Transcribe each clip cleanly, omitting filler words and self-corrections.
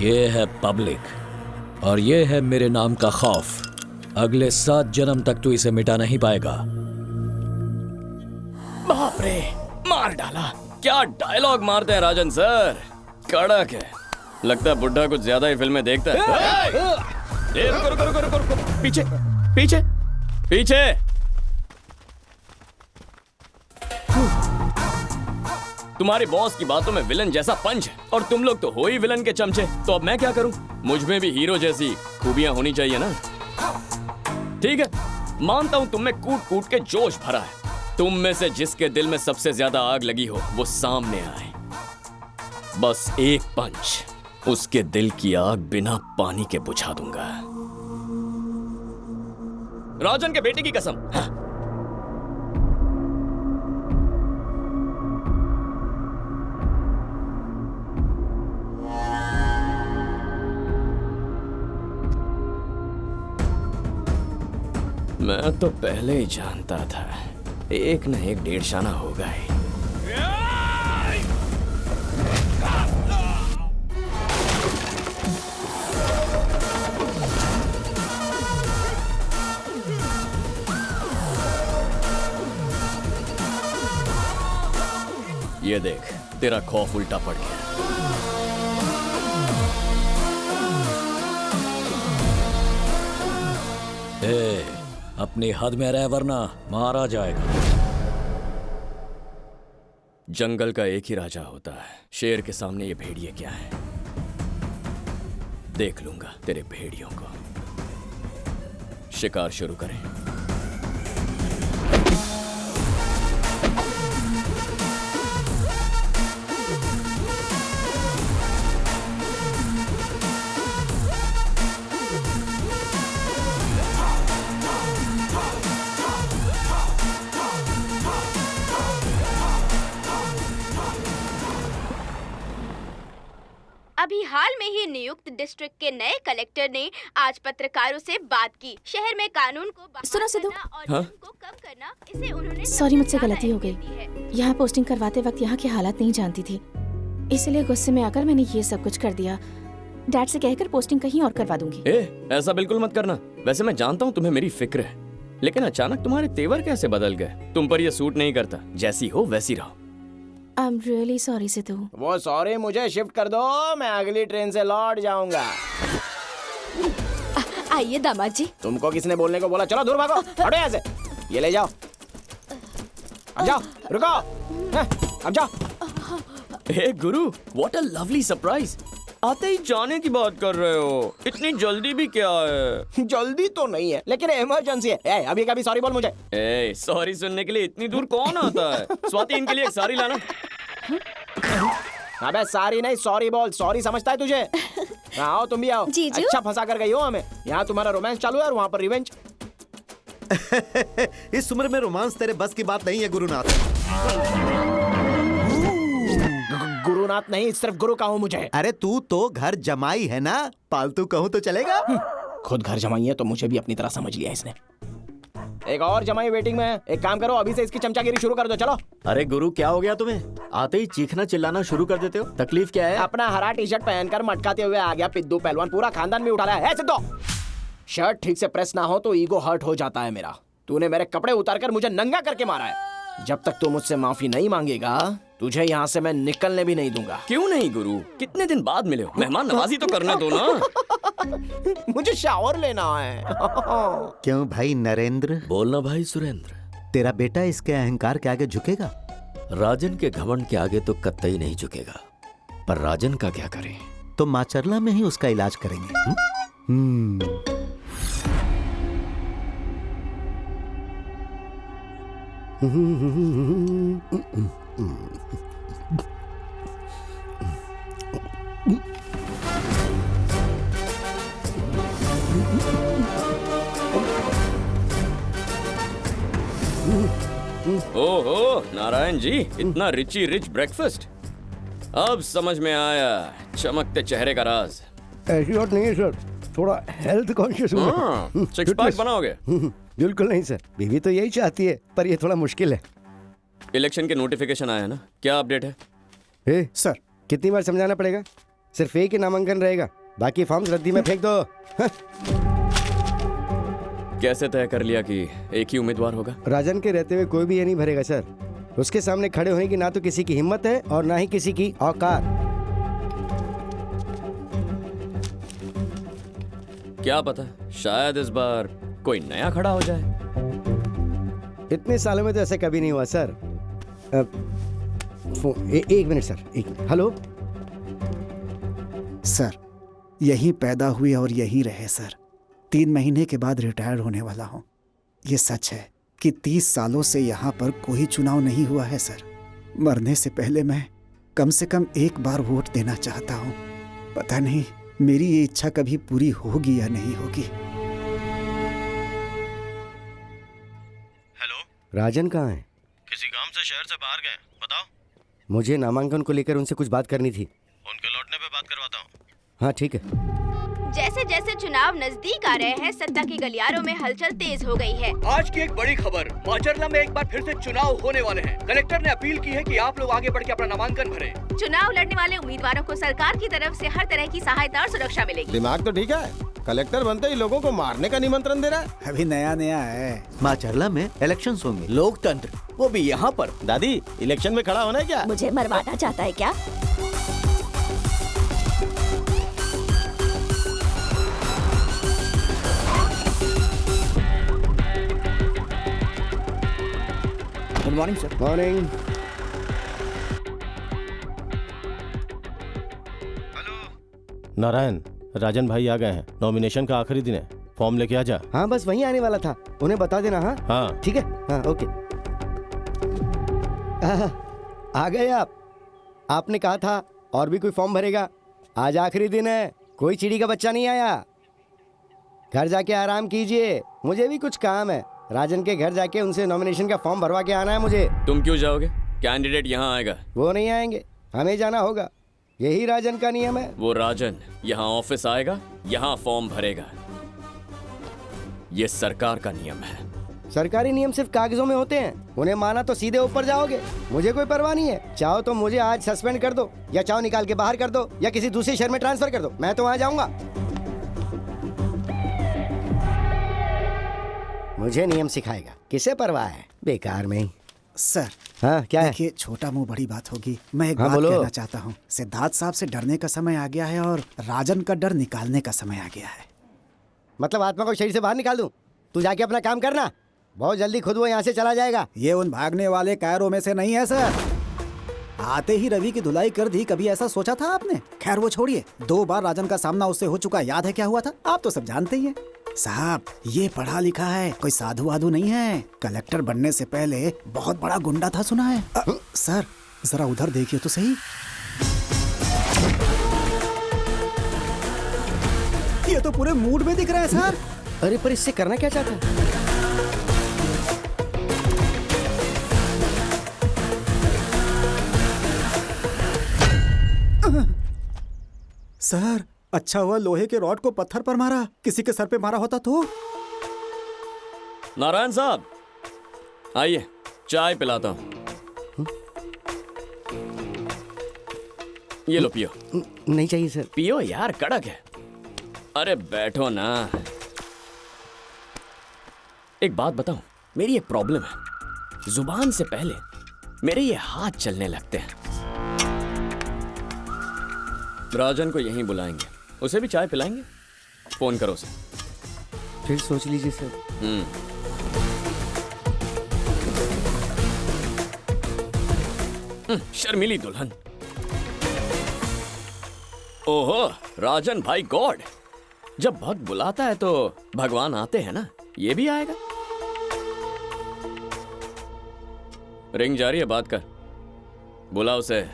ये है पब्लिक और ये है मेरे नाम का खौफ। अगले 7 जन्म तक तू इसे मिटा नहीं पाएगा। बाप रे, मार डाला। क्या डायलॉग मारते हैं राजन सर, कड़क है। लगता है बुड्ढा कुछ ज्यादा ही फिल्में देखता है। रुको रुको रुको रुको रुको, पीछे पीछे पीछे। तुम्हारे बॉस की बातों में विलन जैसा पंच है और तुम लोग तो हो ही विलन के चमचे। तो अब मैं क्या करूं? मुझ में भी हीरो जैसी खूबियां होनी चाहिए ना। ठीक है, मानता हूं तुम में कूट कूट के जोश भरा है। तुम में से जिसके दिल में सबसे ज्यादा आग लगी हो वो सामने आए। बस एक पंच, उसके दिल की आग बिना पानी के बुझा दूंगा। राजन के बेटे की कसम। हाँ। मैं तो पहले ही जानता था एक न एक डेढ़शाना होगा ही। ये देख, तेरा खौफ उल्टा पड़ गया। अपनी हद में रह वरना मारा जाएगा। जंगल का एक ही राजा होता है, शेर के सामने ये भेड़िए क्या है? देख लूंगा तेरे भेड़ियों को। शिकार शुरू करें। अभी हाल में ही नियुक्त डिस्ट्रिक्ट के नए कलेक्टर ने आज पत्रकारों से बात की। शहर में कानून को बहाल सुनो सिद्धू। करना और जुर्म को कम करना, इसे उन्होंने सॉरी, मुझसे सबसे गलती हो ज्यादा गई। अहमियत दी है। यहाँ पोस्टिंग करवाते वक्त यहाँ के हालात नहीं जानती थी, इसलिए गुस्से में आकर मैंने ये सब कुछ कर दिया। डैड से कहकर पोस्टिंग कहीं और करवा दूंगी। ऐसा बिल्कुल मत करना। वैसे मैं जानता हूँ तुम्हें मेरी फिक्र है, लेकिन अचानक तुम्हारे तेवर कैसे बदल गए? तुम पर यह सूट नहीं करता। जैसी हो वैसी रहो। I am really sorry Sidhu. वो सॉरी मुझे शिफ्ट कर दो, मैं अगली ट्रेन से लौट जाऊंगा। आइए दामाद जी। तुमको किसने बोलने को बोला? चलो दूर भागो, हटो यहाँ से। ये ले जाओ। अब जाओ, रुको। अब जाओ। हे गुरु, व्हाट अ लवली सरप्राइज। आते ही जाने की बात कर रहे हो, इतनी जल्दी भी क्या है? जल्दी तो नहीं है, लेकिन इमरजेंसी है। अभी कभी सॉरी बोल मुझे। सॉरी सुनने के लिए इतनी दूर कौन आता है? स्वाति, इनके लिए एक साड़ी लाना। अबे सारी नहीं, सॉरी बोल। सॉरी समझता है तुझे? आओ तुम भी आओ। जीजू? अच्छा फंसा कर गई हो हमें। यहाँ तुम्हारा रोमांस चालू है और वहाँ पर रिवेंज। इस उम्र में रोमांस तेरे बस की बात नहीं है गुरुनाथ। गुरुनाथ नहीं, सिर्फ गुरु का हूँ मुझे। अरे तू तो घर जमाई है ना, पालतू कहूँ तो चलेगा? खुद घर जमाई है तो मुझे भी अपनी तरह समझ लिया इसने। एक और जमाई वेटिंग में है। एक काम करो, अभी से इसकी चमचागिरी शुरू कर दो। चलो। अरे गुरु, क्या हो गया तुम्हें? आते ही चीखना चिल्लाना शुरू कर देते हो। तकलीफ क्या है? अपना हरा टी शर्ट पहनकर मटकाते हुए आ गया पिद्दू पहलवान। पूरा खानदान भी उठा रहा है। सिद्धू, शर्ट ठीक से प्रेस ना हो तो ईगो हर्ट हो जाता है मेरा। तूने मेरे कपड़े उतारकर मुझे नंगा करके मारा है। जब तक तू मुझसे माफी नहीं मांगेगा, तुझे यहाँ से मैं निकलने भी नहीं दूंगा। क्यों नहीं गुरु? कितने दिन बाद मिले हो, मेहमान नवाजी तो करने दो ना। मुझे शावर लेना है। क्यों भाई नरेंद्र? बोलना भाई सुरेंद्र। तेरा बेटा इसके अहंकार के आगे झुकेगा? राजन के घमंड के आगे तो कतई नहीं झुकेगा, पर राजन का क्या करें? तो माचरला में ही उसका इलाज करेंगे। ओहो नारायण जी, इतना रिची रिच ब्रेकफास्ट। अब समझ में आया चमकते चेहरे का राज। ऐसी बात नहीं है सर, थोड़ा हेल्थ कॉन्शियस हूँ मैं। सिक्स पैक बनाओगे? बिल्कुल नहीं सर, बीवी तो यही चाहती है, पर ये थोड़ा मुश्किल है। इलेक्शन के नोटिफिकेशन आया ना, क्या अपडेट है? सर कितनी बार समझाना पड़ेगा? सिर्फ एक ही नामांकन रहेगा, बाकी फॉर्म्स रद्दी में फेंक दो। कैसे तय कर लिया कि एक ही उम्मीदवार होगा? राजन के रहते हुए कोई भी ये नहीं भरेगा सर। उसके सामने खड़े होने की ना तो किसी की हिम्मत है और ना ही किसी की औकात। क्या पता, शायद इस बार कोई नया खड़ा हो जाए। इतने सालों में तो ऐसा कभी नहीं हुआ सर। एक मिनट सर, एक मिनट। हेलो सर, यहीं पैदा हुए और यहीं रहे सर। 3 महीने के बाद रिटायर होने वाला हूँ। ये सच है कि 30 सालों से यहाँ पर कोई चुनाव नहीं हुआ है सर। मरने से पहले मैं कम से कम एक बार वोट देना चाहता हूँ। पता नहीं मेरी ये इच्छा कभी पूरी होगी या नहीं होगी। हेलो, राजन कहाँ है? किसी काम से शहर से बाहर गए, बताओ। मुझे नामांकन को लेकर उनसे कुछ बात करनी थी। उनके लौटने पे बात करवाता हूँ। हाँ ठीक है। जैसे जैसे चुनाव नजदीक आ रहे हैं, सत्ता की गलियारों में हलचल तेज हो गई है। आज की एक बड़ी खबर, माचरला में एक बार फिर से चुनाव होने वाले हैं। कलेक्टर ने अपील की है कि आप लोग आगे बढ़ के अपना नामांकन भरें। चुनाव लड़ने वाले उम्मीदवारों को सरकार की तरफ से हर तरह की सहायता और सुरक्षा मिलेगी। दिमाग तो ठीक है, कलेक्टर बनते ही लोगों को मारने का निमंत्रण दे रहा है। अभी नया नया है। माचरला में इलेक्शन होंगे। लोकतंत्र, वो भी यहाँ पर। दादी, इलेक्शन में खड़ा होना है क्या? मुझे मरवाना चाहता है क्या? Good morning sir. Morning. Narayan, Rajan भाई आ गए हैं। नॉमिनेशन का आखिरी दिन है, फॉर्म लेके आ जा। हाँ बस वहीं आने वाला था, उन्हें बता देना। हाँ हाँ ठीक है। हाँ ओके। आ गए आप। आपने कहा था और भी कोई फॉर्म भरेगा। आज आखिरी दिन है, कोई चिड़ी का बच्चा नहीं आया। घर जाके आराम कीजिए, मुझे भी कुछ काम है। राजन के घर जाके उनसे नॉमिनेशन का फॉर्म भरवा के आना है मुझे। तुम क्यों जाओगे? कैंडिडेट यहाँ आएगा। वो नहीं आएंगे, हमें जाना होगा। यही राजन का नियम है। वो राजन यहाँ ऑफिस आएगा, यहाँ फॉर्म भरेगा। ये सरकार का नियम है। सरकारी नियम सिर्फ कागजों में होते हैं, उन्हें माना तो सीधे ऊपर जाओगे। मुझे कोई परवाह नहीं है। चाहो तो मुझे आज सस्पेंड कर दो, या चाहो निकाल के बाहर कर दो, या किसी दूसरे शहर में ट्रांसफर कर दो, मैं तो वहां जाऊंगा। मुझे नियम सिखाएगा, किसे परवाह है, बेकार में। सर हाँ क्या है? देखिए, छोटा मुंह बड़ी बात होगी। मैं एक हाँ, बात बोलो। कहना चाहता हूँ। सिद्धार्थ साहब से डरने का समय आ गया है और राजन का डर निकालने का समय आ गया है। मतलब आत्मा को शरीर से बाहर निकाल दूं? तू जाके अपना काम करना, बहुत जल्दी खुद वो यहाँ से चला जाएगा। ये उन भागने वाले कायरों में से नहीं है सर। आते ही रवि की धुलाई कर दी। कभी ऐसा सोचा था आपने? खैर वो छोड़िए। 2 बार राजन का सामना उससे हो चुका, याद है क्या हुआ था? आप तो सब जानते ही हैं। साहब, ये पढ़ा लिखा है, कोई साधु वाधु नहीं है। कलेक्टर बनने से पहले बहुत बड़ा गुंडा था, सुना है? सर जरा उधर देखिए तो सही। ये तो पूरे मूड में दिख रहा है सर। अरे पर इससे करना क्या चाहता है? सर अच्छा हुआ लोहे के रॉड को पत्थर पर मारा, किसी के सर पे मारा होता तो। नारायण साहब आइए, चाय पिलाता हूँ। ये लो पियो। नहीं चाहिए सर। पियो यार, कड़क है। अरे बैठो ना। एक बात बताऊं, मेरी एक प्रॉब्लम है। जुबान से पहले मेरे ये हाथ चलने लगते हैं। राजन को यहीं बुलाएंगे, उसे भी चाय पिलाएंगे। फोन करो उसे। फिर सोच लीजिए सर। शर्मीली दुल्हन। ओहो, राजन भाई गॉड। जब भक्त बुलाता है तो भगवान आते हैं ना, ये भी आएगा। रिंग जा रही है, बात कर। बुला उसे।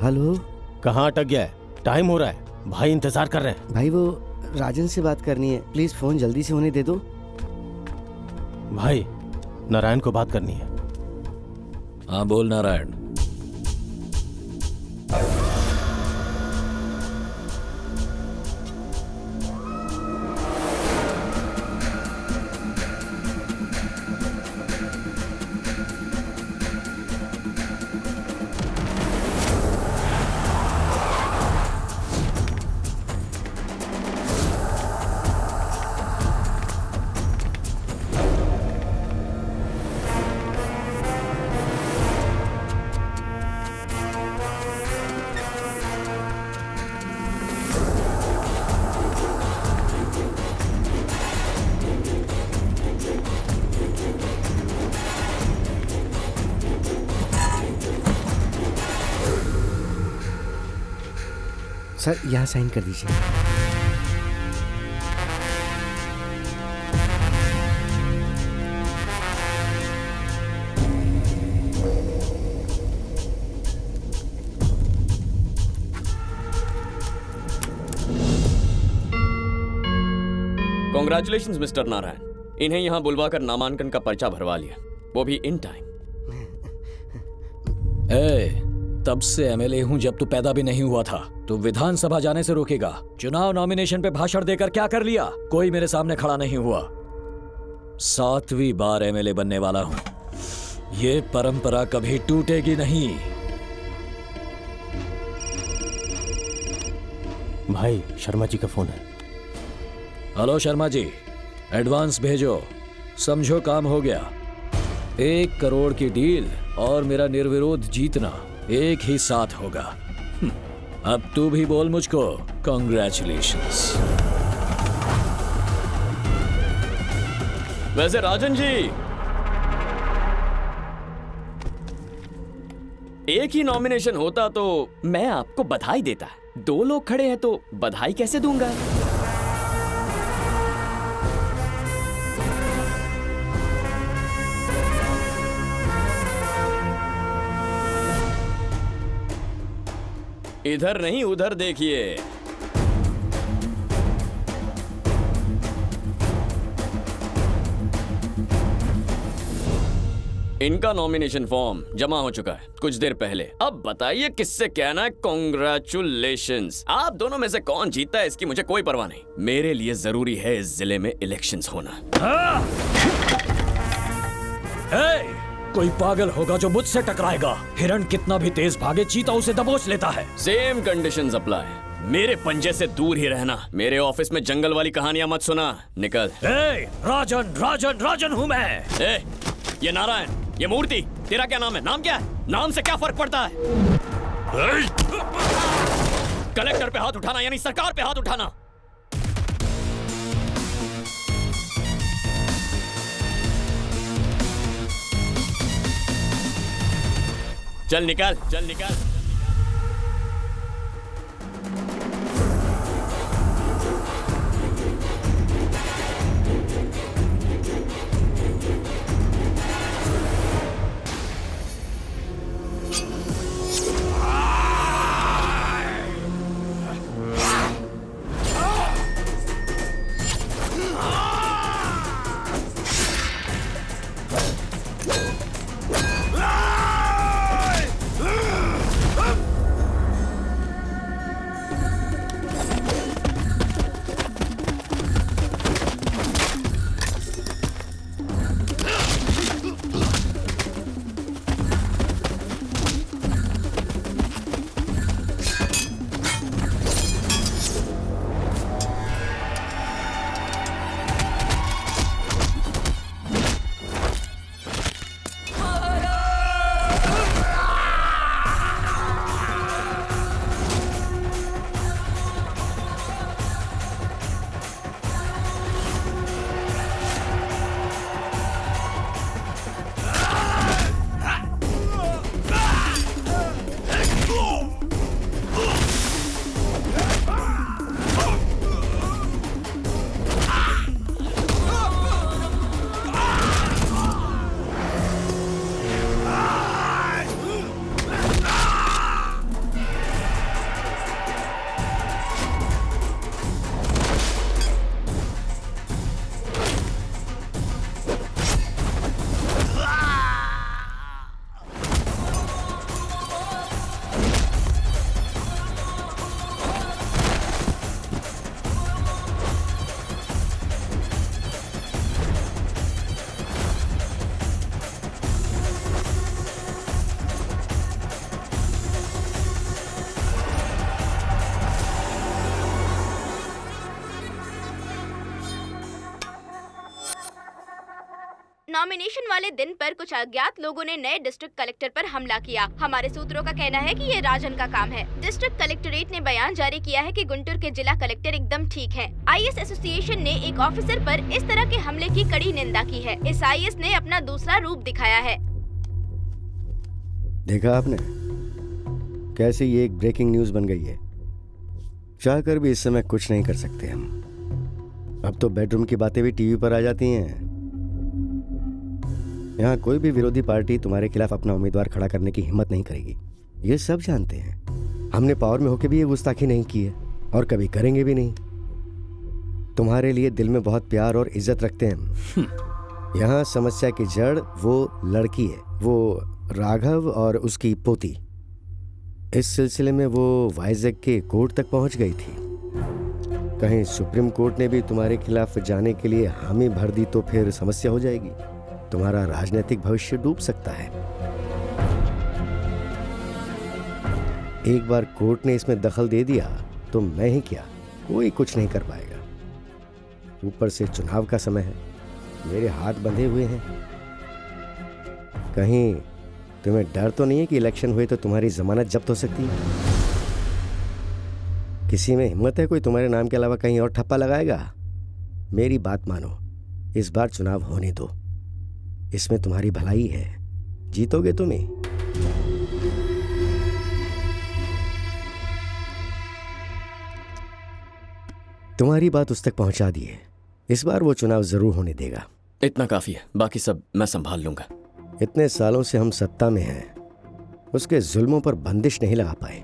हेलो। कहाँ अटक गया है? टाइम हो रहा है, भाई इंतजार कर रहे हैं। भाई वो राजन से बात करनी है, प्लीज फोन जल्दी से होने दे दो। भाई नारायण को बात करनी है। हाँ बोल नारायण। सर यहाँ साइन कर दीजिए। कॉन्ग्रेचुलेशंस मिस्टर नारायण, इन्हें यहाँ बुलवाकर नामांकन का पर्चा भरवा लिया, वो भी इन टाइम। तब से एमएलए हूं जब तू पैदा भी नहीं हुआ था। तू विधानसभा जाने से रोकेगा? चुनाव नॉमिनेशन पे भाषण देकर क्या कर लिया? कोई मेरे सामने खड़ा नहीं हुआ। 7वीं बार एमएलए बनने वाला हूं। ये परंपरा कभी टूटेगी नहीं। भाई शर्मा जी का फोन है। हेलो शर्मा जी, एडवांस भेजो, समझो काम हो गया। 1 करोड़ की डील और मेरा निर्विरोध जीतना एक ही साथ होगा। अब तू भी बोल मुझको कॉन्ग्रेचुलेशंस। वैसे राजन जी, एक ही नॉमिनेशन होता तो मैं आपको बधाई देता। 2 लोग खड़े हैं तो बधाई कैसे दूंगा? इधर नहीं उधर देखिए। इनका नॉमिनेशन फॉर्म जमा हो चुका है कुछ देर पहले। अब बताइए किससे कहना है कॉन्ग्रेचुलेशंस। आप दोनों में से कौन जीतता है इसकी मुझे कोई परवाह नहीं। मेरे लिए जरूरी है इस जिले में इलेक्शंस होना। कोई पागल होगा जो मुझसे टकराएगा। हिरण कितना भी तेज भागे, चीता उसे दबोच लेता है। Same conditions apply. मेरे पंजे से दूर ही रहना। मेरे ऑफिस में जंगल वाली कहानियां मत सुना। निकल। राजन राजन राजन हूँ मैं। ये नारायण, ये मूर्ति, तेरा क्या नाम है? नाम क्या है? नाम से क्या फर्क पड़ता है? कलेक्टर पे हाथ उठाना यानी सरकार पे हाथ उठाना। चल निकल, चल निकल। नॉमिनेशन वाले दिन पर कुछ अज्ञात लोगों ने नए डिस्ट्रिक्ट कलेक्टर पर हमला किया। हमारे सूत्रों का कहना है कि ये राजन का काम है। डिस्ट्रिक्ट कलेक्टरेट ने बयान जारी किया है कि गुंटूर के जिला कलेक्टर एकदम ठीक हैं। आईएएस एसोसिएशन ने एक ऑफिसर पर इस तरह के हमले की कड़ी निंदा की है। इस आईएएस ने अपना दूसरा रूप दिखाया है। देखा आपने कैसे ये एक ब्रेकिंग न्यूज बन गई है। चाहकर भी इस समय कुछ नहीं कर सकते हम। अब तो बेडरूम की बातें भी टीवी पर आ जाती हैं। यहाँ कोई भी विरोधी पार्टी तुम्हारे खिलाफ अपना उम्मीदवार खड़ा करने की हिम्मत नहीं करेगी, ये सब जानते हैं। हमने पावर में होकर भी ये गुस्ताखी नहीं की है और कभी करेंगे भी नहीं। तुम्हारे लिए दिल में बहुत प्यार और इज्जत रखते हैं हम। यहाँ समस्या की जड़ वो लड़की है, वो राघव और उसकी पोती। इस सिलसिले में वो वाइजैक के कोर्ट तक पहुंच गई थी। कहीं सुप्रीम कोर्ट ने भी तुम्हारे खिलाफ जाने के लिए हामी भर दी तो फिर समस्या हो जाएगी। तुम्हारा राजनीतिक भविष्य डूब सकता है। एक बार कोर्ट ने इसमें दखल दे दिया तो मैं ही क्या, कोई कुछ नहीं कर पाएगा। ऊपर से चुनाव का समय है, मेरे हाथ बंधे हुए हैं। कहीं तुम्हें डर तो नहीं है कि इलेक्शन हुए तो तुम्हारी जमानत जब्त हो सकती है? किसी में हिम्मत है कोई तुम्हारे नाम के अलावा कहीं और ठप्पा लगाएगा? मेरी बात मानो, इस बार चुनाव होने दो, इसमें तुम्हारी भलाई है, जीतोगे तुम ही। तुम्हारी बात उस तक पहुंचा दी है, इस बार वो चुनाव जरूर होने देगा। इतना काफी है, बाकी सब मैं संभाल लूंगा। इतने सालों से हम सत्ता में हैं, उसके जुल्मों पर बंदिश नहीं लगा पाए,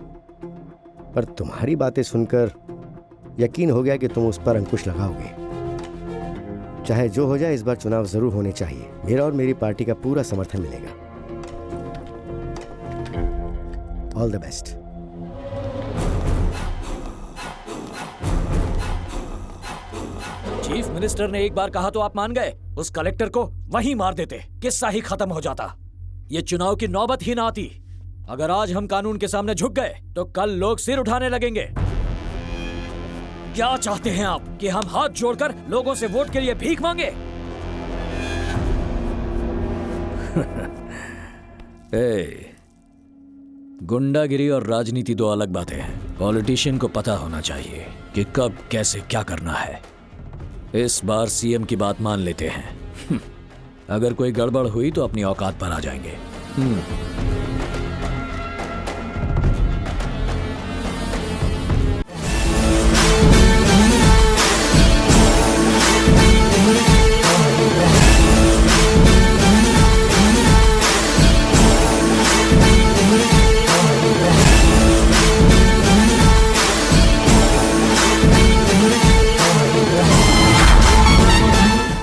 पर तुम्हारी बातें सुनकर यकीन हो गया कि तुम उस पर अंकुश लगाओगे। चाहे जो हो जाए, इस बार चुनाव जरूर होने चाहिए। मेरा और मेरी पार्टी का पूरा समर्थन मिलेगा। All the best. Chief minister ने एक बार कहा तो आप मान गए? उस कलेक्टर को वहीं मार देते, किस्सा ही खत्म हो जाता, ये चुनाव की नौबत ही ना आती। अगर आज हम कानून के सामने झुक गए तो कल लोग सिर उठाने लगेंगे। क्या चाहते हैं आप कि हम हाथ जोड़कर लोगों से वोट के लिए भीख मांगे? गुंडागिरी और राजनीति दो अलग बातें हैं। पॉलिटिशियन को पता होना चाहिए कि कब कैसे क्या करना है। इस बार सीएम की बात मान लेते हैं। अगर कोई गड़बड़ हुई तो अपनी औकात पर आ जाएंगे।